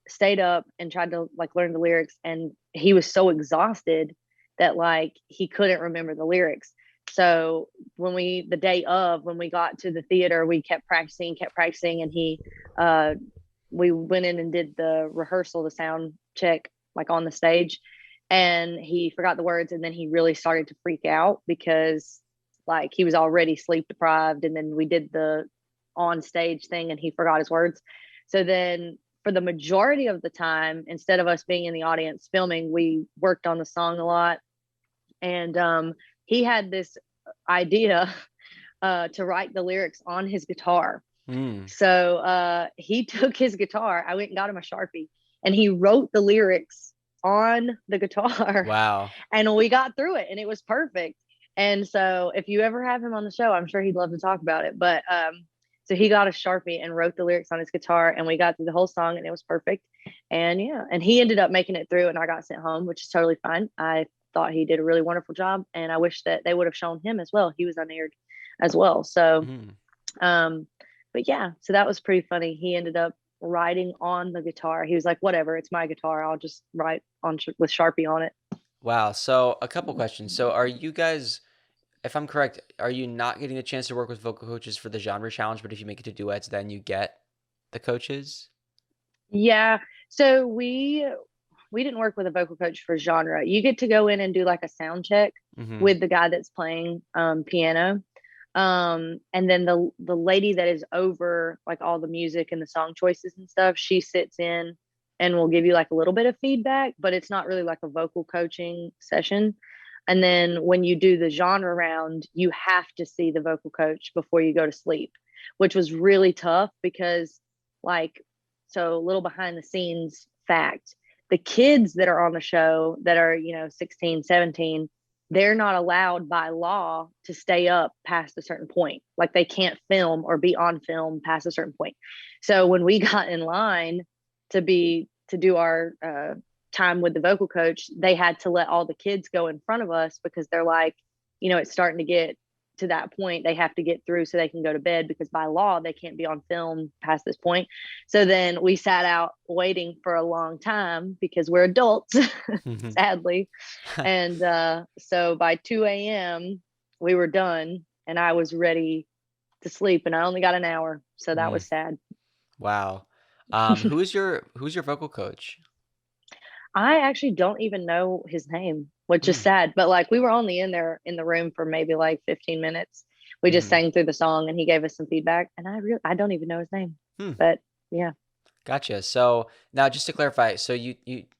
B: stayed up and tried to like learn the lyrics. And he was so exhausted that like he couldn't remember the lyrics. So the day of, when we got to the theater, we kept practicing. And we went in and did the rehearsal, the sound check, like on the stage, and he forgot the words. And then he really started to freak out because like he was already sleep deprived. And then we did the on stage thing and he forgot his words. So then for the majority of the time, instead of us being in the audience filming, we worked on the song a lot. And he had this idea to write the lyrics on his guitar.
A: Mm.
B: So he took his guitar. I went and got him a Sharpie, and he wrote the lyrics on the guitar.
A: Wow.
B: And we got through it, and it was perfect. And so if you ever have him on the show, I'm sure he'd love to talk about it. But so he got a Sharpie and wrote the lyrics on his guitar, and we got through the whole song, and it was perfect. And yeah, and he ended up making it through, and I got sent home, which is totally fine. I thought he did a really wonderful job, and I wish that they would have shown him as well. He was unaired as well. So,
A: Mm.
B: but yeah, so that was pretty funny. He ended up writing on the guitar. He was like, "Whatever, it's my guitar. I'll just write on with Sharpie on it."
A: Wow. So a couple questions. So are you guys, if I'm correct, are you not getting a chance to work with vocal coaches for the genre challenge, but if you make it to duets, then you get the coaches?
B: Yeah. So we didn't work with a vocal coach for genre. You get to go in and do like a sound check
A: Mm-hmm.
B: with the guy that's playing piano. And then the lady that is over like all the music and the song choices and stuff, she sits in and will give you like a little bit of feedback, but it's not really like a vocal coaching session. And then when you do the genre round, you have to see the vocal coach before you go to sleep, which was really tough because like, so a little behind the scenes fact, the kids that are on the show that are, 16, 17, they're not allowed by law to stay up past a certain point. Like they can't film or be on film past a certain point. So when we got in line to do our time with the vocal coach, they had to let all the kids go in front of us because they're like, it's starting to get to that point. They have to get through so they can go to bed because by law they can't be on film past this point. So then we sat out waiting for a long time because we're adults, sadly. And so by 2 a.m. we were done and I was ready to sleep and I only got an hour. So that
A: Mm.
B: was sad.
A: Wow. Who's your vocal coach?
B: I actually don't even know his name, which is
A: Mm.
B: sad. But like we were only in there in the room for maybe like 15 minutes. We just
A: Mm-hmm.
B: sang through the song and he gave us some feedback. And I don't even know his name.
A: Hmm.
B: But yeah.
A: Gotcha. So now just to clarify, so you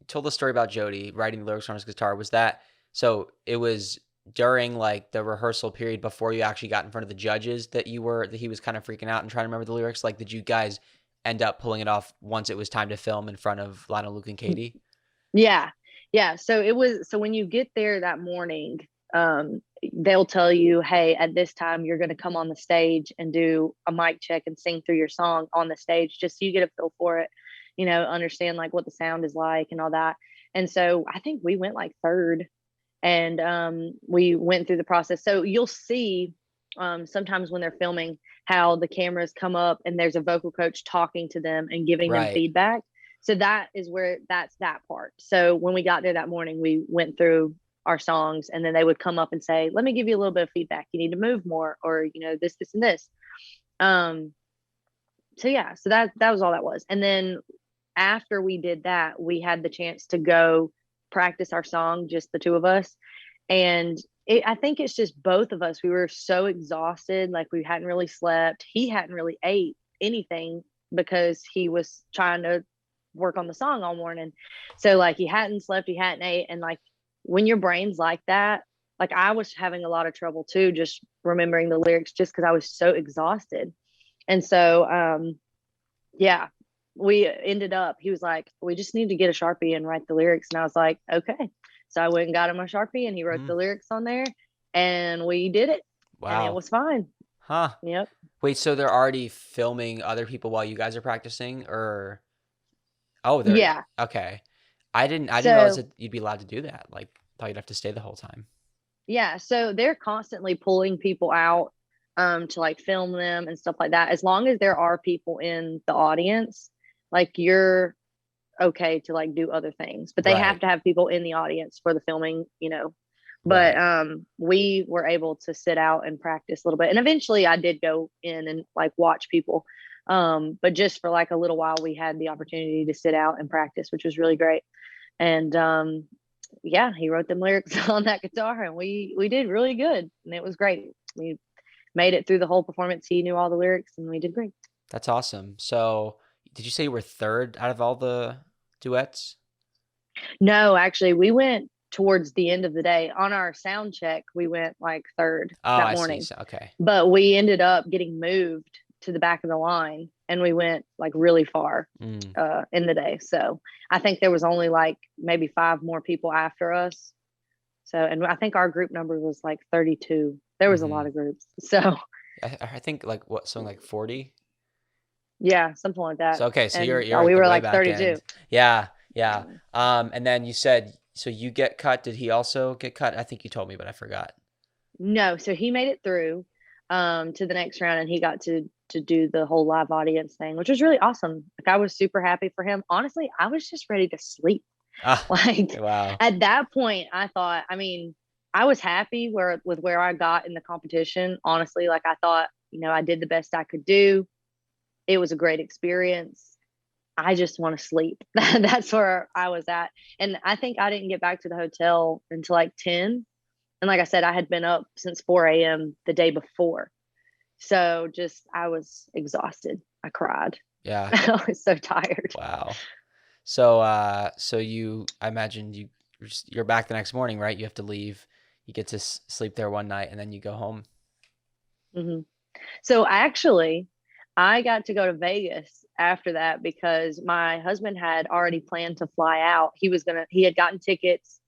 A: told the story about Jody writing the lyrics on his guitar. Was that so it was during like the rehearsal period before you actually got in front of the judges that he was kind of freaking out and trying to remember the lyrics? Like did you guys end up pulling it off once it was time to film in front of Lionel, Luke, and Katie?
B: Yeah. Yeah. So when you get there that morning, they'll tell you, hey, at this time you're going to come on the stage and do a mic check and sing through your song on the stage just so you get a feel for it, understand like what the sound is like and all that. And so I think we went like third and we went through the process. So you'll see sometimes when they're filming how the cameras come up and there's a vocal coach talking to them and giving them
A: Right.
B: feedback. So that is where that's that part. So when we got there that morning, we went through our songs and then they would come up and say, let me give you a little bit of feedback. You need to move more or, this, and this. Um, so yeah, so that was all that was. And then after we did that, we had the chance to go practice our song, just the two of us. And I think it's just both of us. We were so exhausted, like we hadn't really slept. He hadn't really ate anything because he was trying to work on the song all morning. So like he hadn't slept, he hadn't ate. And like when your brain's like that, like I was having a lot of trouble too, just remembering the lyrics just because I was so exhausted. And so yeah, we ended up, he was like, we just need to get a Sharpie and write the lyrics. And I was like, okay. So I went and got him a Sharpie and he wrote
A: Mm.
B: the lyrics on there and we did it and it
A: Wow.
B: was fine.
A: Huh.
B: Yep.
A: Wait, so they're already filming other people while you guys are practicing or oh, they're
B: Yeah.
A: okay. I didn't realize
B: So
A: that you'd be allowed to do that. Like thought you'd have to stay the whole time.
B: yeah. So they're constantly pulling people out to like film them and stuff like that. As long as there are people in the audience, like you're okay to like do other things, but they have
A: Right.
B: to have people in the audience for the filming. But
A: Right.
B: we were able to sit out and practice a little bit. And eventually I did go in and like watch people. But just for like a little while we had the opportunity to sit out and practice, which was really great. And yeah, he wrote them lyrics on that guitar and we did really good and it was great. made it through the whole performance. He knew all the lyrics, and we did great.
A: That's awesome. So, did you say you were third out of all the duets?
B: No, actually, we went towards the end of the day on our sound check. We went like third
A: Oh,
B: that
A: I see.
B: morning,
A: So, okay.
B: but we ended up getting moved to the back of the line, and we went like really far
A: Mm,
B: in the day. So I think there was only like maybe five more people after us. So, and I think our group number was like 32. There was a lot
A: hmm
B: of groups. So,
A: I think like what, something like 40?
B: yeah, something like that.
A: So, okay, so you're
B: And
A: you're at
B: we
A: the
B: were
A: way
B: like
A: back
B: 32.
A: end. Yeah, yeah.
B: Yeah.
A: And then you said, so you get cut. Did he also get cut? I think you told me, but I forgot.
B: No, so he made it through to the next round, and he got to do the whole live audience thing, which was really awesome. Like I was super happy for him. Honestly, I was just ready to sleep.
A: Ah,
B: Like
A: wow.
B: at that point, I thought, I mean, I was happy where I got in the competition. Honestly, like I thought, I did the best I could do. It was a great experience. I just want to sleep. That's where I was at. And I think I didn't get back to the hotel until like 10. And like I said, I had been up since 4 a.m. the day before. So just, I was exhausted. I cried.
A: Yeah.
B: I was so tired.
A: Wow. So I imagine you're back the next morning, right? You have to leave. You get to sleep there one night, and then you go home.
B: hmm So I got to go to Vegas after that because my husband had already planned to fly out. He had gotten tickets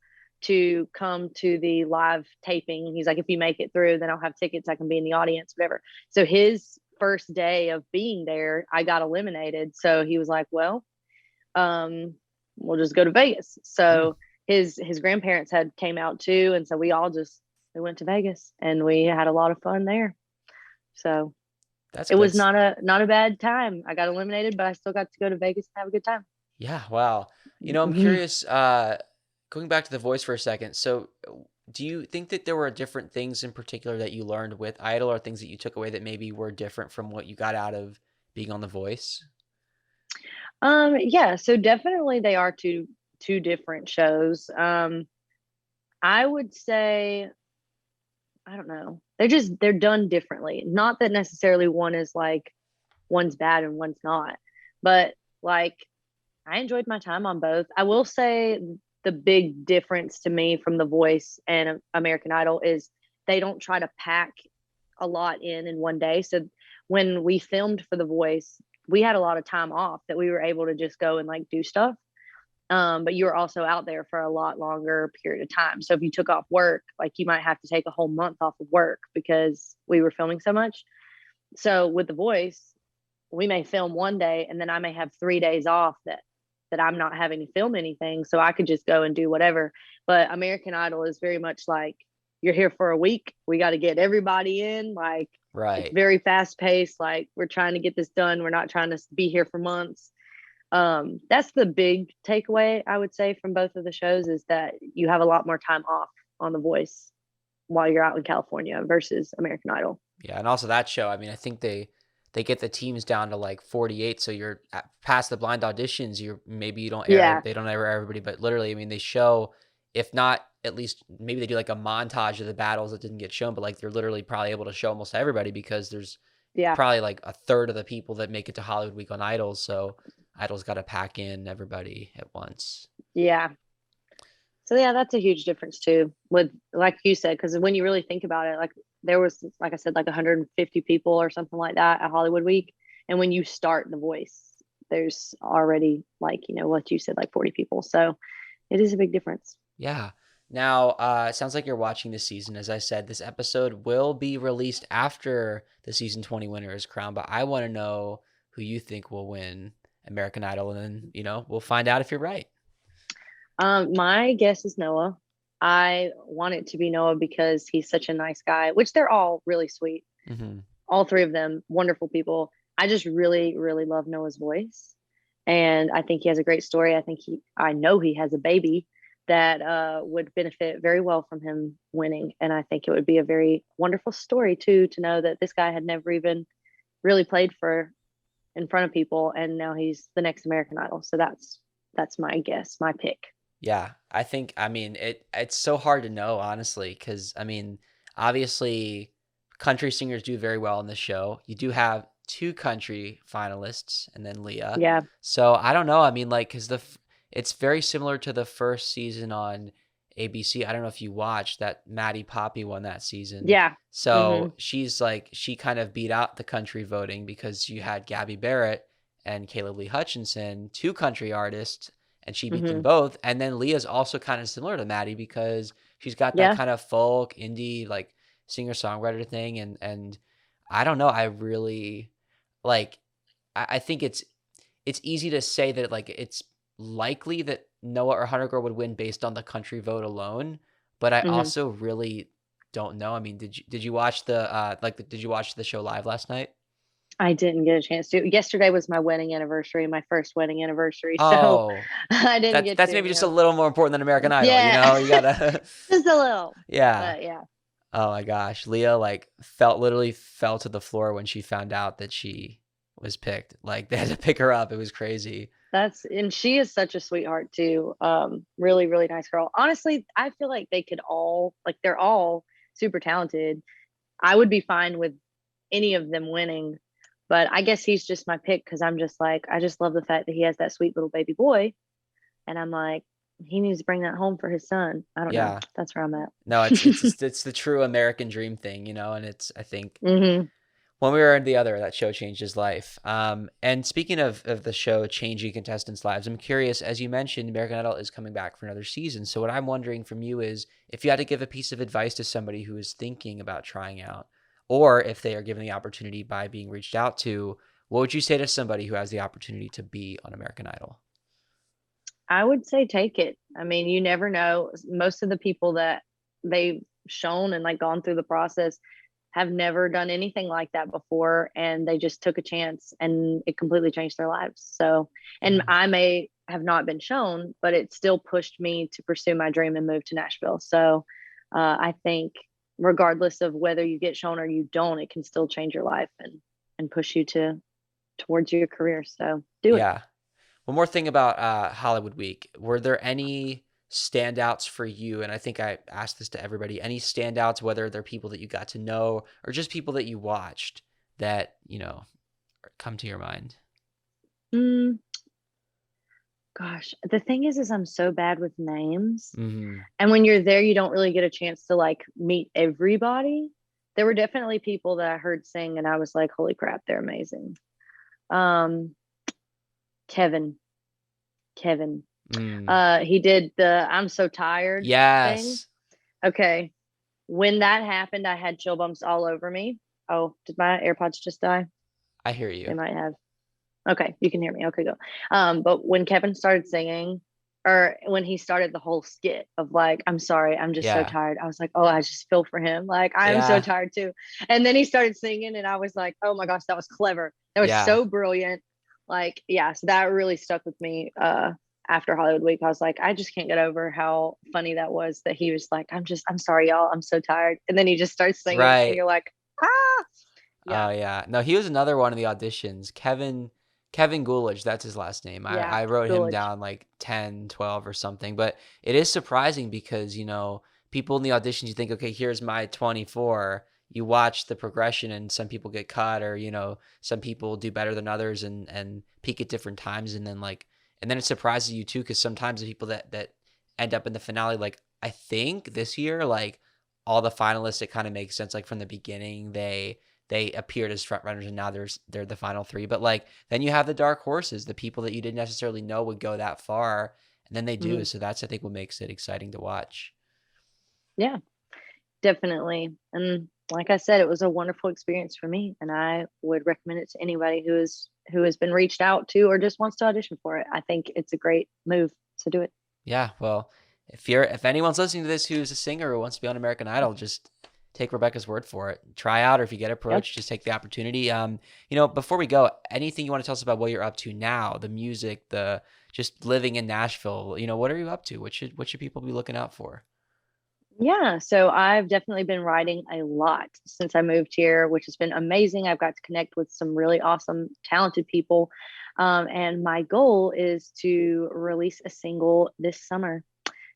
B: to come to the live taping. He's like, if you make it through, then I'll have tickets. I can be in the audience, whatever. So his first day of being there, I got eliminated. So he was like, well, we'll just go to Vegas.
A: Hmm.
B: So his grandparents had came out too. And so we went to Vegas and we had a lot of fun there. So
A: That's
B: it
A: good.
B: was not a bad time. I got eliminated, but I still got to go to Vegas and have a good time.
A: Yeah, wow. I'm
B: Mhm.
A: curious, going back to The Voice for a second. So, do you think that there were different things in particular that you learned with Idol or things that you took away that maybe were different from what you got out of being on The Voice?
B: Yeah, so definitely they are two different shows. I would say I don't know. They're done differently. Not that necessarily one's bad and one's not, but like I enjoyed my time on both. I will say the big difference to me from The Voice and American Idol is they don't try to pack a lot in one day. So when we filmed for The Voice, we had a lot of time off that we were able to just go and like do stuff. But you were also out there for a lot longer period of time. So if you took off work, like you might have to take a whole month off of work because we were filming so much. So with The Voice, we may film one day and then I may have 3 days off that I'm not having to film anything. So I could just go and do whatever. But American Idol is very much like you're here for a week. We got to get everybody in. Like it's
A: Right.
B: very fast paced. Like we're trying to get this done. We're not trying to be here for months. That's the big takeaway I would say from both of the shows is that you have a lot more time off on The Voice while you're out in California versus American Idol.
A: Yeah, and also that show, I mean, I think they get the teams down to like 48, so you're past the blind auditions. Maybe you don't air
B: Yeah,
A: they don't air everybody, but literally, I mean, they show, if not at least maybe they do like a montage of the battles that didn't get shown, but like they're literally probably able to show almost everybody because there's
B: yeah,
A: probably like a third of the people that make it to Hollywood Week on Idols, so Idols got to pack in everybody at once.
B: yeah. So yeah, that's a huge difference too. With like you said, because when you really think about it, like there was, like I said, like 150 people or something like that at Hollywood Week, and when you start The Voice, there's already like what you said, like 40 people. So it is a big difference.
A: Yeah. Now, it sounds like you're watching this season. As I said, this episode will be released after the season 20 winner is crowned, but I want to know who you think will win American Idol, and then, we'll find out if you're right.
B: My guess is Noah. I want it to be Noah because he's such a nice guy, which they're all really sweet.
A: Hmm.
B: All three of them, wonderful people. I just really, really love Noah's voice. And I think he has a great story. I know he has a baby that would benefit very well from him winning. And I think it would be a very wonderful story too, to know that this guy had never even really played for in front of people. And now he's the next American Idol. So that's my guess, my pick.
A: Yeah, I mean, it's so hard to know, honestly, because I mean, obviously, country singers do very well in the show. You do have two country finalists and then Leah.
B: Yeah.
A: So I don't know. I mean, like, because it's very similar to the first season on ABC. I don't know if you watched that. Maddie Poppy won that season.
B: Yeah.
A: So
B: Mhm.
A: she's like, she kind of beat out the country voting because you had Gabby Barrett and Caleb Lee Hutchinson, two country artists, and she beat them
B: Mhm.
A: both. And then Leah's also kind of similar to Maddie because she's got that
B: Yeah.
A: kind of folk indie like singer-songwriter thing. And I don't know. I really like I think it's easy to say that like it's likely that Noah or Hunter Girl would win based on the country vote alone, but I
B: Mhm.
A: also really don't know. I mean, did you watch the did you watch the show live last night?
B: I didn't get a chance to. Yesterday was my wedding anniversary, my first wedding anniversary, so
A: Oh,
B: I didn't
A: that's
B: get
A: that's
B: to,
A: maybe just a little more important than American Idol, you
B: Yeah.
A: know? You gotta
B: Just a little.
A: yeah.
B: But yeah.
A: Oh my gosh. Leah like literally fell to the floor when she found out that she was picked. Like they had to pick her up. It was crazy.
B: And she is such a sweetheart too. Really, really nice girl. Honestly, I feel like they could all like they're all super talented. I would be fine with any of them winning, but I guess he's just my pick because I'm just like I just love the fact that he has that sweet little baby boy, and I'm like he needs to bring that home for his son. I don't know.
A: Yeah.
B: That's where I'm at.
A: No, it's the true American dream thing, you know, and it's I think
B: Hmm.
A: one way or the other, that show changed his life. And speaking of the show changing contestants' lives, I'm curious, as you mentioned, American Idol is coming back for another season. So what I'm wondering from you is if you had to give a piece of advice to somebody who is thinking about trying out, or if they are given the opportunity by being reached out to, what would you say to somebody who has the opportunity to be on American Idol?
B: I would say take it. I mean, you never know. Most of the people that they've shown and like gone through the process have never done anything like that before, and they just took a chance and it completely changed their lives. So, and
A: Yeah.
B: I may have not been shown, but it still pushed me to pursue my dream and move to Nashville. So I think regardless of whether you get shown or you don't, it can still change your life and push you to towards your career. So do it.
A: Yeah. One more thing about Hollywood Week. Were there any standouts for you? And I think I asked this to everybody. Any standouts, whether they're people that you got to know or just people that you watched that, come to your mind?
B: Mm, gosh, the thing is I'm so bad with names.
A: Hmm.
B: And when you're there, you don't really get a chance to like meet everybody. There were definitely people that I heard sing and I was like, holy crap, they're amazing. Um, Kevin, Kevin.
A: Mm.
B: He did the I'm so tired thing.
A: Yes.
B: Okay. When that happened, I had chill bumps all over me. Oh, did my AirPods just die?
A: I hear
B: They
A: you.
B: might have. Okay, you can hear me. Okay, go. But when Kevin started singing, or when he started the whole skit of like, I'm sorry, I'm just so
A: Yeah.
B: tired. I was like, oh, I just feel for him. Like, I'm so
A: Yeah.
B: tired too. And then he started singing, and I was like, oh my gosh, that was clever. That was
A: Yeah.
B: so brilliant. Like, yeah, so that really stuck with me. After Hollywood Week, I was like, I just can't get over how funny that was. That he was like, I'm sorry, y'all, I'm so tired. And then he just starts singing, and
A: Right.
B: you're like, ah,
A: Oh
B: yeah,
A: yeah. No, he was another one of the auditions. Kevin Coolidge, that's his last name. I,
B: yeah,
A: I wrote him
B: Coolidge.
A: down like 10, 12 or something. But it is surprising because, people in the auditions, you think, okay, here's my 24. You watch the progression and some people get cut or, some people do better than others and peak at different times. And then it surprises you too, because sometimes the people that end up in the finale, like I think this year, like all the finalists, it kind of makes sense. Like from the beginning, they appeared as front runners and now they're the final three. But like then you have the dark horses, the people that you didn't necessarily know would go that far, and then they do.
B: Mhm.
A: So that's I think what makes it exciting to watch.
B: Yeah, definitely. And like I said, it was a wonderful experience for me, and I would recommend it to anybody who has been reached out to or just wants to audition for it. I think it's a great move to do it.
A: Yeah, well, if anyone's listening to this who's a singer who wants to be on American Idol, just take Rebecca's word for it. Try out, or if you get
B: Yep.
A: approached, just take the opportunity. Before we go, anything you want to tell us about what you're up to now, the music, the just living in Nashville, what are you up to? What should people be looking out for?
B: Yeah, so I've definitely been writing a lot since I moved here, which has been amazing. I've got to connect with some really awesome, talented people. And my goal is to release a single this summer.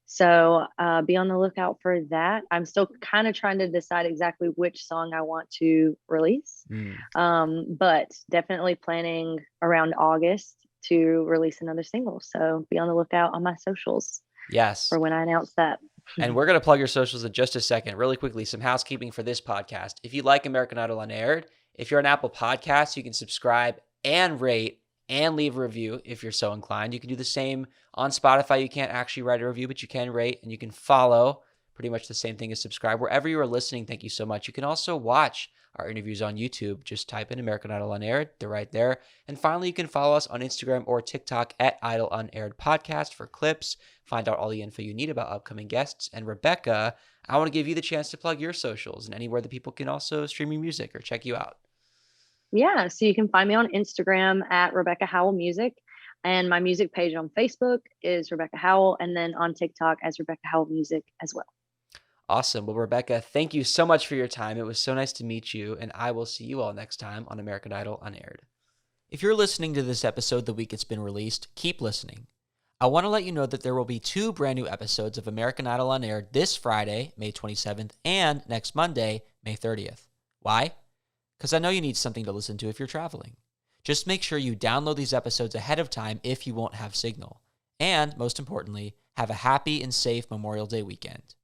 B: So be on the lookout for that. I'm still kind of trying to decide exactly which song I want to release,
A: Mm.
B: but definitely planning around August to release another single. So be on the lookout on my socials
A: Yes.
B: for when I announce that.
A: And we're going to plug your socials in just a second. Really quickly, some housekeeping for this podcast. If you like American Idol Unaired, if you're on Apple Podcasts, you can subscribe and rate and leave a review if you're so inclined. You can do the same on Spotify. You can't actually write a review, but you can rate and you can follow. Pretty much the same thing as subscribe. Wherever you are listening, thank you so much. You can also watch our interviews on YouTube. Just type in American Idol Unaired. They're right there. And finally, you can follow us on Instagram or TikTok at Idol Unaired Podcast for clips. Find out all the info you need about upcoming guests. And Rebecca, I want to give you the chance to plug your socials and anywhere that people can also stream your music or check you out.
B: Yeah, so you can find me on Instagram at Rebecca Howell Music, and my music page on Facebook is Rebecca Howell, and then on TikTok as Rebecca Howell Music as well.
A: Awesome. Well, Rebecca, thank you so much for your time. It was so nice to meet you, and I will see you all next time on American Idol Unaired. If you're listening to this episode the week it's been released, keep listening. I want to let you know that there will be 2 brand new episodes of American Idol Unaired this Friday, May 27th, and next Monday, May 30th. Why? Because I know you need something to listen to if you're traveling. Just make sure you download these episodes ahead of time if you won't have signal. And, most importantly, have a happy and safe Memorial Day weekend.